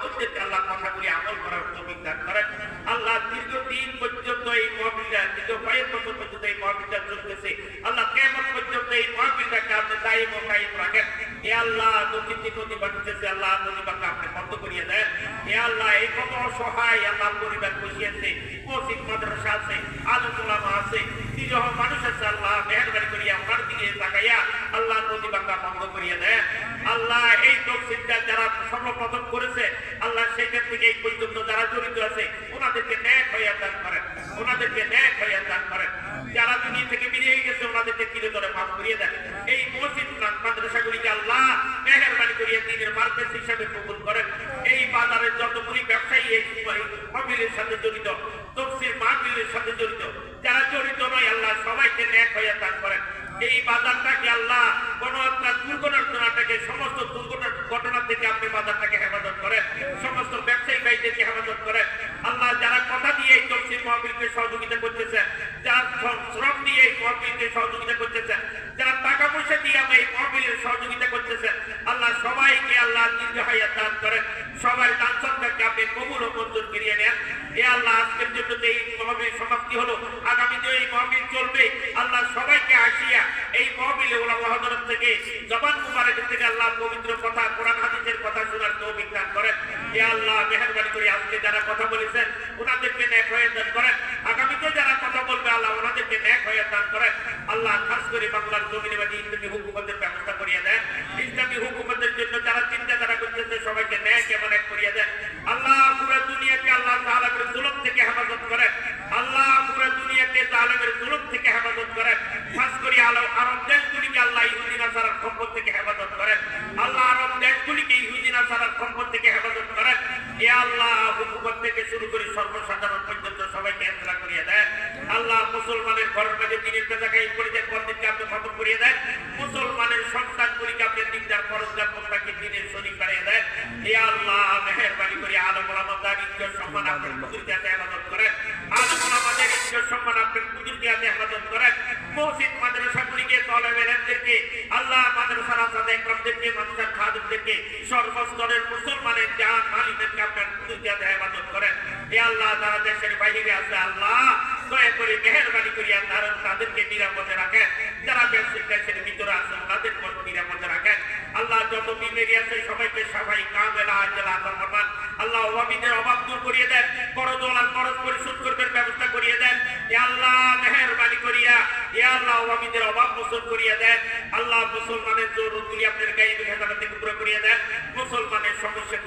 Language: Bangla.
আমাদেরকে আল্লাহ কথাগুলি আমল করার তৌফিক দান করেন। আল্লাহ দীর্ঘদিন পর্যন্ত এই মাহফিলটা, দীর্ঘ 5 বছর পর্যন্ত এই মাহফিলটা চলতেছে। আল্লাহ কিয়ামত পর্যন্ত এই মাহফিলটাকে আপনি দায়ম ও কায়েম রাখেন। হে আল্লাহ, নদী বাড়তেছে, আল্লাহ নদী বাঁকা আপনি বন্ধ করিয়ে দেন। হে আল্লাহ, এই কত অসহায় আল্লাহ পরিবার বসিয়েছে, মসজিদ মাদ্রাসা আছে, আলেম ওলামা আছে, নিরহ মানুষ আছে, আল্লাহ মেহেরবানি করিয়া আমার দিকে তাকাইয়া আল্লাহ নদী বাঁকা বন্ধ করিয়ে দেন। আল্লাহ, এই তফসিলটা যারা সর্বপ্রথম করেছে, আল্লাহ সেখান থেকে এই পর্যন্ত যারা জড়িত আছে ওনাদেরকে ন্যায় হইয়া দান করেন, ওনাদেরকে ন্যায় হইয়া দান করেন। যারা দুনিয়া থেকে বেরিয়ে গেছে ওনাদেরকে ধীরে ধরে মাফ করিয়ে দেন। এই মসজিদ মাদ্রাসাগুলিকে আল্লাহ মেহেরবানি করিয়া দিনের মার্কেট হিসাবে কবুল করেন। এই বাজারের যতগুলি ব্যবসায়ী এই মাহফিলের সাথে জড়িত, তফসির মাহফিলের সাথে জড়িত, যারা জড়িত নয় আল্লাহ সবাইকে ন্যায় হইয়া দান করেন। এই বাজারটাকে আল্লাহ কোন একটা দুর্ঘটনাটাকে, সমস্ত দুর্ঘটনা থেকে আপনি বাজারটাকে হেফাজত করেন, সমস্ত ব্যবসায়ী ভাইদেরকে হেফাজত করেন। আল্লাহ, যারা কথা দিয়ে এই তফসির মাহফিলকে সহযোগিতা করতেছেন, যারা শ্রম দিয়ে এই মাহফিলকে সহযোগিতা করতেছেন, যারা টাকা পয়সা দিয়ে আমরা এই মাহফিলের সহযোগিতা করতেছেন, আল্লাহ সবাইকে আল্লাহ দীর্ঘায়ু দান করেন। সবার দান সদকাকে আপনি কবুল ও মঞ্জুর করিয়ে নেন। হে আল্লাহ, আজকের জন্য এই মাহফিল সমাপ্তি হলো, আগামীতে এই মাহফিল চলবে। আল্লাহ সবাইকে আসিয়া এই মাহফিলে ওলামা হযরত থেকে, জবান মুবারক থেকে আল্লাহ পবিত্র কথা, কোরআন হাদিসের কথা শোনার তৌফিক দান করেন। হে আল্লাহ, মেহেরবানি করে আজকে যারা কথা বলেছেন ওনাদেরকে নেক হয়ে দান করেন। আগামীতে যারা কথা বলবে আল্লাহ ওনাদেরকে নেক হয়ে দান করেন। আল্লাহ, খাস করে বাংলার জমিনে বাদী ইসলামী হুকুমতের ব্যবস্থা করিয়ে দেন। ইসলামী হুকুমতের জন্য যারা চিন্তাধারা করতেছে সবাইকে ন্যায় কেমন এক করিয়ে দেন। আল্লাহ, পুরো দুনিয়াকে আল্লাহ জালেমের জুলুম থেকে হেফাজত করেন। আল্লাহ, পুরো দুনিয়াকে জালেমের জুলুম থেকে হেফাজত করেন। খাস করে আরব দেশগুলিকে আল্লাহ ইহুদি নাসারার সম্পদ থেকে হেফাজত করেন। আল্লাহ, আরব দেশগুলিকে ইহুদি নাসারার সম্পদ থেকে হেফাজত করেন। হে আল্লাহ, হুকুমত থেকে শুরু করে সর্বসাধারণ পর্যন্ত সবাইকে ইসলাম করিয়ে দেন। আল্লাহ, মুসলমানের ঘরের মাঝে দিনের পেশাকে এই পরিত্যাগ করতে আপনি খতম করিয়ে দেন। মুসলমানের সন্তানগুলিকে আপনি দিনদার পরস্কার প্রত্যাকে দিনের শরীর বাড়িয়ে দেন। হে আল্লাহ, মেহেরবানি করে আলম ওলামাদের ইজ্জত সম্মান আপনার হুজুরকে হেফাজত করেন। আলম ওলামাদের ইজ্জত সম্মান আপনার হুজুরকে হেফাজত করেন। মসজিদ মাদ্রাসাগুলিকে, তালেবে ইলমদেরকে, আল্লাহ মাদ্রাসার আসাদে ইকরামদেরকে, মাদ্রাসার খাদেমদেরকে, সর্বস্তরের মুসলমানের জান মালিকদেরকে আপনার হুজুরকে হেফাজত করেন। হে আল্লাহ, যারা দেশের বাইরে আছে আল্লাহ দয়া করে মেহেরবানি করিয়া তাদেরকে নিরাপদে রাখেন। যারা দেশের ভিতরে আছে তাদের নিরাপদে রাখেন। আল্লাহ, যত বিমারি আছে সবাইকে সবাই কামেলা আজলা আতা ফরমান। আল্লাহ, অভাবীদের অভাব দূর করিয়ে দেন। করজ ওয়ালার করজ পরিশোধ করবার ব্যবস্থা করিয়ে দেন। হে আল্লাহ, মেহেরবানি করিয়া হে আল্লাহ অভাবীদের অভাব মোচন করিয়ে দেন। আল্লাহ, মুসলমানের জরুরতগুলি আপনার গায়ে হেদায়েত থেকে পুরো করিয়ে দেন। মুসলমানের সমস্যা